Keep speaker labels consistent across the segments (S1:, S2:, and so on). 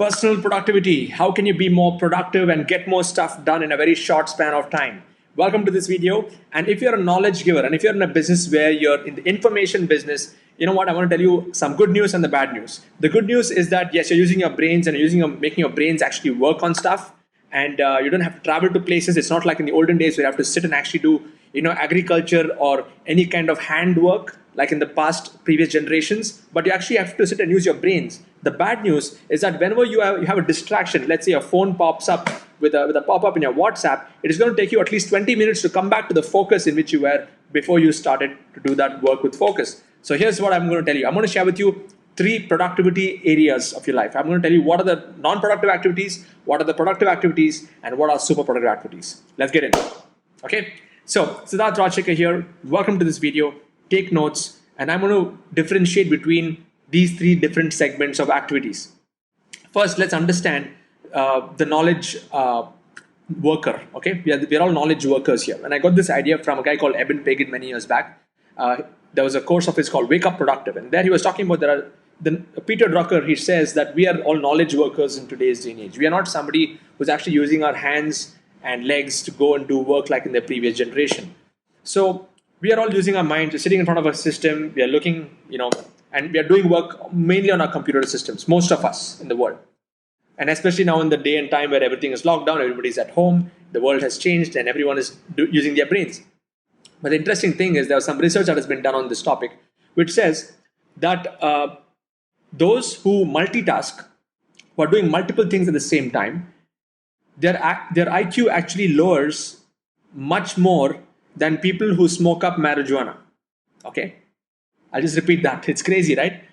S1: Personal productivity. How can you be more productive and get more stuff done in a very short span of time? Welcome to this video. And if you're a knowledge giver and if you're in a business where you're in the information business, you know what? I want to tell you some good news and the bad news. The good news is that yes, you're using your brains and making your brains actually work on stuff. And you don't have to travel to places. It's not like in the olden days where you have to sit and actually do, agriculture or any kind of handwork like in the previous generations. But you actually have to sit and use your brains. The bad news is that whenever you have a distraction, let's say your phone pops up with a pop-up in your WhatsApp, it is going to take you at least 20 minutes to come back to the focus in which you were before you started to do that work with focus. So here's what I'm going to tell you. I'm going to share with you 3 productivity areas of your life. I'm going to tell you what are the non-productive activities, what are the productive activities, and what are super productive activities. Let's get in. Okay. So Siddharth Rajshekar here. Welcome to this video. Take notes, and I'm going to differentiate between these 3 different segments of activities. First, let's understand the knowledge worker. Okay, we're all knowledge workers here. And I got this idea from a guy called Eben Pagan many years back. There was a course of his called Wake Up Productive, and there he was talking about Peter Drucker. He says that we are all knowledge workers in today's day and age. We are not somebody who's actually using our hands and legs to go and do work like in the previous generation. So we are all using our minds. We're sitting in front of a system. We are looking, and we are doing work mainly on our computer systems, most of us in the world. And especially now in the day and time where everything is locked down, everybody's at home, the world has changed and everyone is using their brains. But the interesting thing is there's some research that has been done on this topic, which says that those who multitask, who are doing multiple things at the same time, their IQ actually lowers much more than people who smoke up marijuana. Okay? I'll just repeat that. It's crazy, right?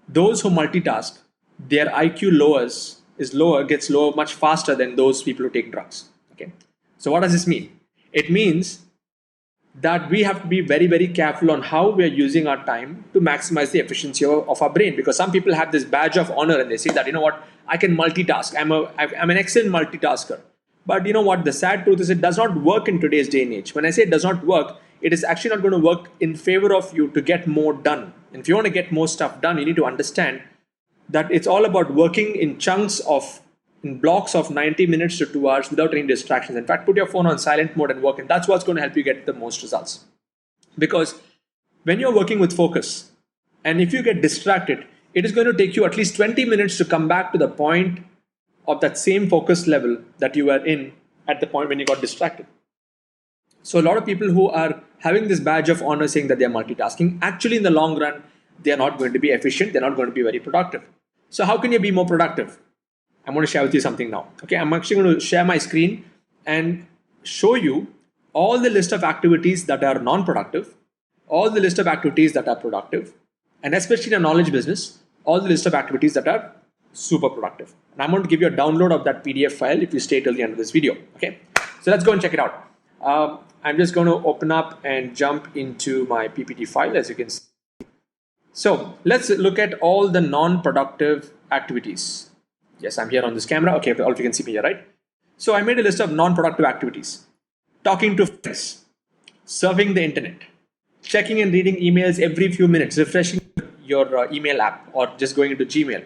S1: Those who multitask, their IQ gets lower much faster than those people who take drugs. Okay? So what does this mean? It means that we have to be very, very careful on how we are using our time to maximize the efficiency of our brain. Because some people have this badge of honor and they say that, you know what, I can multitask. I'm an excellent multitasker. But you know what, the sad truth is it does not work in today's day and age. When I say it does not work, it is actually not going to work in favor of you to get more done. And if you want to get more stuff done, you need to understand that it's all about working in blocks of 90 minutes to 2 hours without any distractions. In fact, put your phone on silent mode and work, and that's what's going to help you get the most results. Because when you're working with focus, and if you get distracted, it is going to take you at least 20 minutes to come back to the point of that same focus level that you were in at the point when you got distracted. So a lot of people who are having this badge of honor saying that they're multitasking, actually in the long run, they're not going to be efficient, they're not going to be very productive. So how can you be more productive? I'm going to share with you something now. Okay, I'm actually going to share my screen and show you all the list of activities that are non-productive, all the list of activities that are productive, and especially in a knowledge business, all the list of activities that are super productive. And I'm going to give you a download of that PDF file if you stay till the end of this video. Okay, so let's go and check it out. I'm just going to open up and jump into my PPT file, as you can see. So let's look at all the non-productive activities. Yes, I'm here on this camera. Okay, all of you can see me here, right? So I made a list of non-productive activities. Talking to friends, surfing the internet, checking and reading emails every few minutes, refreshing your email app or just going into Gmail,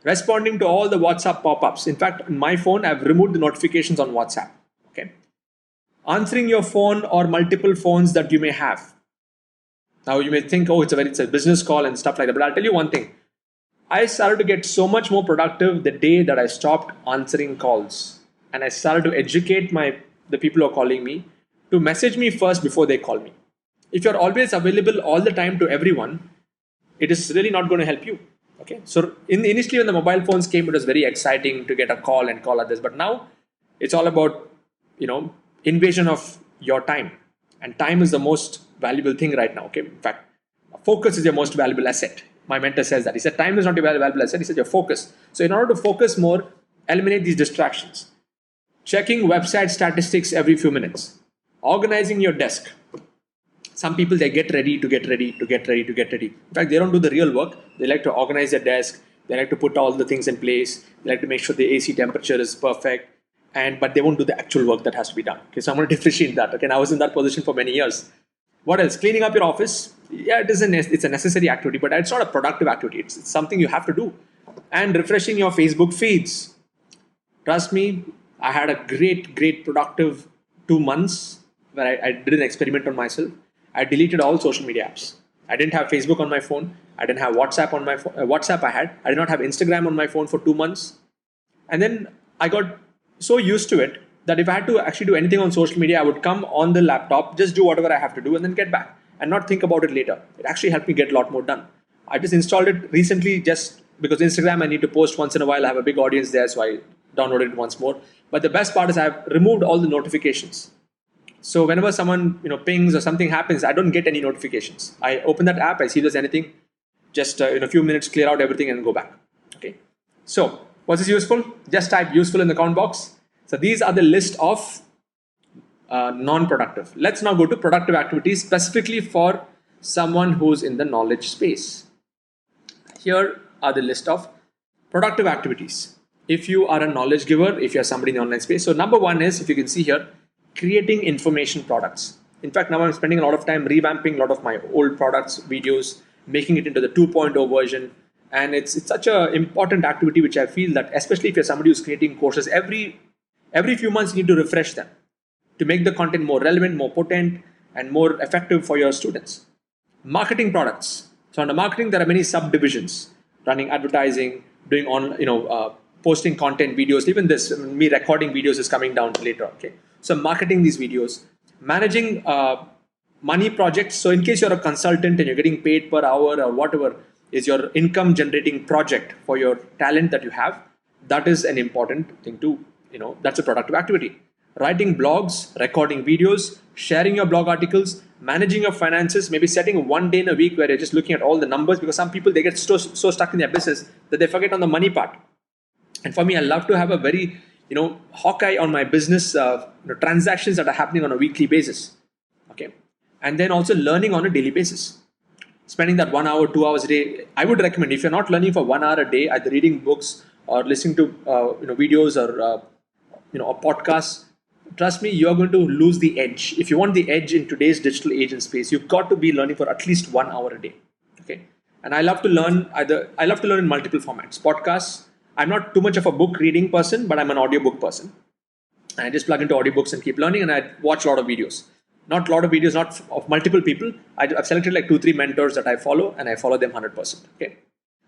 S1: responding to all the WhatsApp pop-ups. In fact, on my phone, I've removed the notifications on WhatsApp. Okay, answering your phone or multiple phones that you may have. Now you may think, oh, it's a business call and stuff like that. But I'll tell you one thing. I started to get so much more productive the day that I stopped answering calls. And I started to educate the people who are calling me to message me first before they call me. If you're always available all the time to everyone, it is really not going to help you. Okay. So initially when the mobile phones came, it was very exciting to get a call and call others. But now it's all about, invasion of your time. And time is the most valuable thing right now. Okay. In fact, focus is your most valuable asset. My mentor says that. He said, time is not your valuable asset. He said, your focus. So in order to focus more, eliminate these distractions. Checking website statistics every few minutes. Organizing your desk. Some people, they get ready to get ready to get ready to get ready. In fact, they don't do the real work. They like to organize their desk. They like to put all the things in place. They like to make sure the AC temperature is perfect. But they won't do the actual work that has to be done. Okay, so I'm going to differentiate that. Okay, and I was in that position for many years. What else? Cleaning up your office. Yeah, it's a necessary activity, but it's not a productive activity. It's something you have to do. and refreshing your Facebook feeds. Trust me, I had a great productive 2 months where I did an experiment on myself. I deleted all social media apps. I didn't have Facebook on my phone. I didn't have WhatsApp on my phone. WhatsApp I had. I did not have Instagram on my phone for 2 months. And then I got so used to it that if I had to actually do anything on social media, I would come on the laptop, just do whatever I have to do, and then get back and not think about it later. It actually helped me get a lot more done. I just installed it recently just because Instagram I need to post once in a while. I have a big audience there, so I downloaded it once more. But the best part is I've removed all the notifications. So whenever someone pings or something happens, I don't get any notifications. I open that app, I see if there's anything, just in a few minutes clear out everything and go back. Okay. So was this useful? Just type useful in the comment box. So these are the list of non-productive. Let's now go to productive activities specifically for someone who's in the knowledge space. Here are the list of productive activities. If you are a knowledge giver, if you're somebody in the online space. So number one is, if you can see here, creating information products. In fact, now I'm spending a lot of time revamping a lot of my old products, videos, making it into the 2.0 version. And it's such an important activity, which I feel that especially if you're somebody who's creating courses, every few months you need to refresh them to make the content more relevant, more potent, and more effective for your students. Marketing products. So under marketing, there are many subdivisions: running advertising, doing posting content, videos. Even this, me recording videos is coming down later. Okay, so marketing these videos, managing money projects. So in case you're a consultant and you're getting paid per hour or whatever is your income generating project for your talent that you have, that is an important thing to, that's a productive activity. Writing blogs, recording videos, sharing your blog articles, managing your finances, maybe setting one day in a week where you're just looking at all the numbers, because some people, they get so stuck in their business that they forget on the money part. And for me, I love to have a very, hawkeye on my business transactions that are happening on a weekly basis. Okay. And then also learning on a daily basis. Spending that 1 hour, 2 hours a day. I would recommend, if you're not learning for 1 hour a day, either reading books or listening to videos or a podcast, trust me, you're going to lose the edge. If you want the edge in today's digital age and space, you've got to be learning for at least 1 hour a day. Okay. And I love to learn in multiple formats. Podcasts. I'm not too much of a book reading person, but I'm an audiobook person. And I just plug into audiobooks and keep learning, and I watch a lot of videos. Not a lot of videos, not of multiple people. I've selected like 2-3 mentors that I follow, and I follow them 100%. Okay.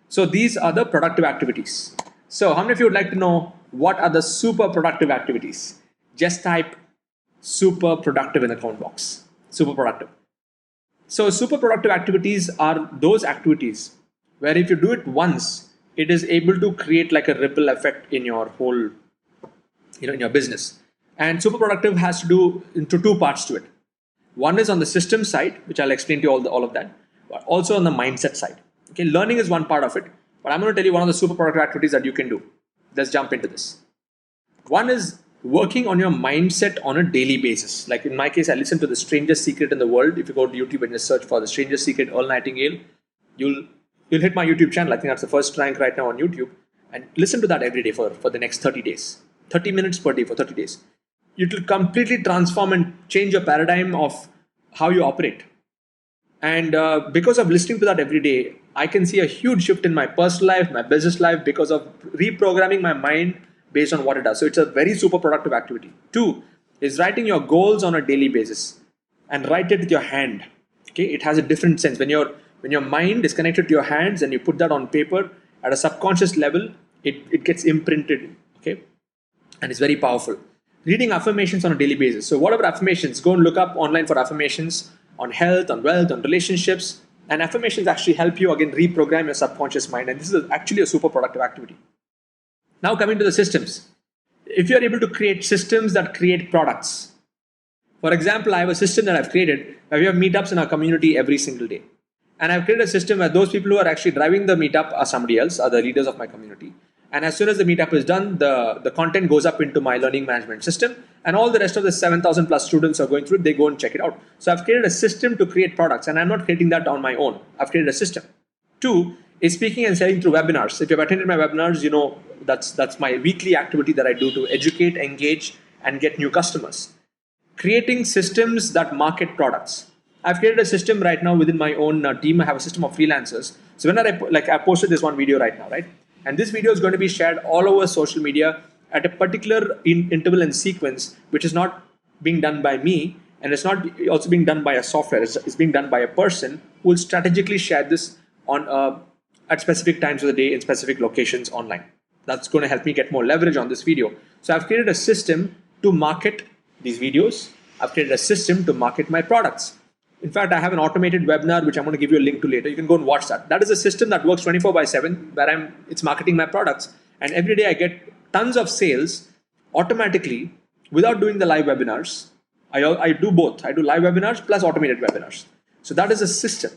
S1: So these are the productive activities. So how many of you would like to know what are the super productive activities? Just type super productive in the comment box. Super productive. So super productive activities are those activities where if you do it once, it is able to create like a ripple effect in your whole, in your business. And super productive has to do into two parts to it. One is on the system side, which I'll explain to you all of that, but also on the mindset side. Okay, learning is one part of it, but I'm going to tell you one of the super productive activities that you can do. Let's jump into this. One is working on your mindset on a daily basis. Like in my case, I listen to The Strangest Secret in the World. If you go to YouTube and just search for The Strangest Secret, Earl Nightingale, you'll hit my YouTube channel. I think that's the first rank right now on YouTube. And listen to that every day for the next 30 days. 30 minutes per day for 30 days. It will completely transform and change your paradigm of how you operate. And because of listening to that every day, I can see a huge shift in my personal life, my business life, because of reprogramming my mind based on what it does. So it's a very super productive activity. 2 is writing your goals on a daily basis and write it with your hand. Okay, it has a different sense. When your mind is connected to your hands and you put that on paper at a subconscious level, it gets imprinted. Okay, and it's very powerful. Reading affirmations on a daily basis. So whatever affirmations, go and look up online for affirmations on health, on wealth, on relationships. And affirmations actually help you again reprogram your subconscious mind. And this is actually a super productive activity. Now coming to the systems. If you're able to create systems that create products. For example, I have a system that I've created where we have meetups in our community every single day. And I've created a system where those people who are actually driving the meetup are somebody else, are the leaders of my community. And as soon as the meetup is done, the content goes up into my learning management system, and all the rest of the 7,000 plus students are going through it, they go and check it out. So I've created a system to create products, and I'm not creating that on my own. I've created a system. 2 is speaking and selling through webinars. If you've attended my webinars, you know that's my weekly activity that I do to educate, engage, and get new customers. Creating systems that market products. I've created a system right now within my own team. I have a system of freelancers. So when I posted this one video right now, right? And this video is going to be shared all over social media at a particular interval and sequence, which is not being done by me, and it's not also being done by a software. It's being done by a person who will strategically share this on at specific times of the day in specific locations online. That's going to help me get more leverage on this video. So I've created a system to market these videos. I've created a system to market my products. In fact, I have an automated webinar, which I'm going to give you a link to later. You can go and watch that. That is a system that works 24/7, where it's marketing my products. And every day I get tons of sales automatically without doing the live webinars. I do both. I do live webinars plus automated webinars. So that is a system.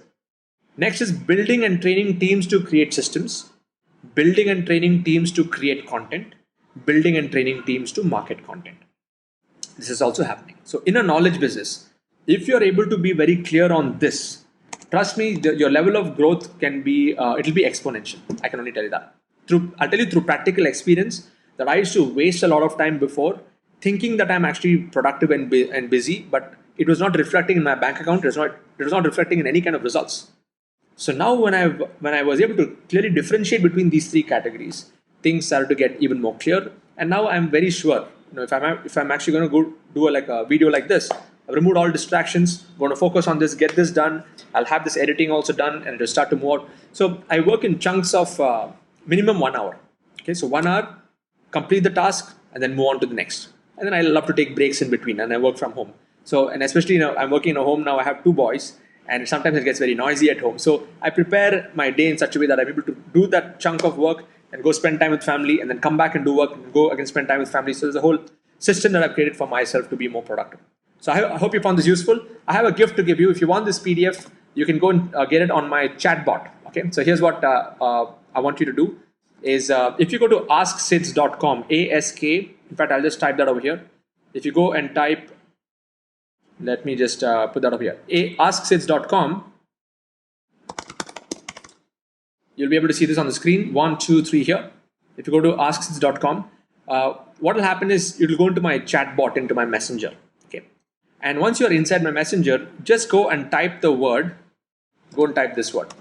S1: Next is building and training teams to create systems, building and training teams to create content, building and training teams to market content. This is also happening. So in a knowledge business, if you're able to be very clear on this, trust me, your level of growth can be, it'll be exponential. I can only tell you that. I'll tell you through practical experience that I used to waste a lot of time before thinking that I'm actually productive and busy, but it was not reflecting in my bank account. It was not reflecting in any kind of results. So now when I was able to clearly differentiate between these three categories, things started to get even more clear. And now I'm very sure, if I'm actually going to go do a video like this, I've removed all distractions, going to focus on this, get this done. I'll have this editing also done, and it'll start to move out. So I work in chunks of minimum 1 hour. Okay, so 1 hour, complete the task, and then move on to the next. And then I love to take breaks in between, and I work from home. So, and especially I'm working in a home now. I have 2 boys, and sometimes it gets very noisy at home. So I prepare my day in such a way that I'm able to do that chunk of work and go spend time with family, and then come back and do work, and go again spend time with family. So there's a whole system that I've created for myself to be more productive. So I hope you found this useful. I have a gift to give you. If you want this PDF, you can go and get it on my chatbot. Okay. So here's what I want you to do is if you go to asksids.com, ASK, in fact, I'll just type that over here. If you go and type, let me just put that over here, asksids.com, you'll be able to see this on the screen, 1, 2, 3 here. If you go to asksids.com, what will happen is it will go into my chatbot, into my messenger. Okay. And once you're inside my messenger, just go and type the word, go and type this word.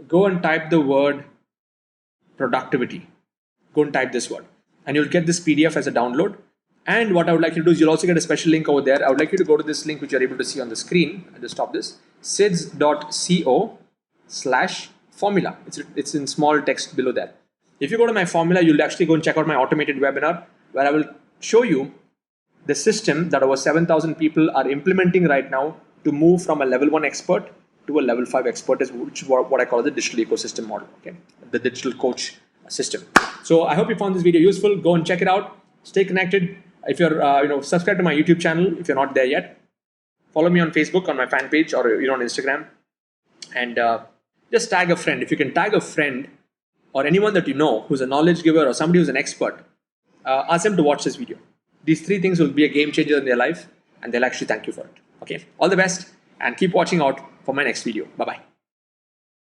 S1: Go and type the word productivity. Go and type this word. And you'll get this PDF as a download. And what I would like you to do is you'll also get a special link over there. I would like you to go to this link which you're able to see on the screen. I'll just stop this. sids.co/formula. It's in small text below there. If you go to my formula, you'll actually go and check out my automated webinar where I will show you the system that over 7,000 people are implementing right now to move from a level 1 expert to a level 5 expert, which is what I call the digital ecosystem model, okay? The digital coach system. So I hope you found this video useful. Go and check it out. Stay connected. If you're, subscribe to my YouTube channel if you're not there yet. Follow me on Facebook on my fan page, or on Instagram, and just tag a friend. If you can tag a friend or anyone that you know who's a knowledge giver or somebody who's an expert, ask them to watch this video. These 3 things will be a game changer in their life, and they'll actually thank you for it. Okay. All the best, and keep watching out for my next video. Bye bye.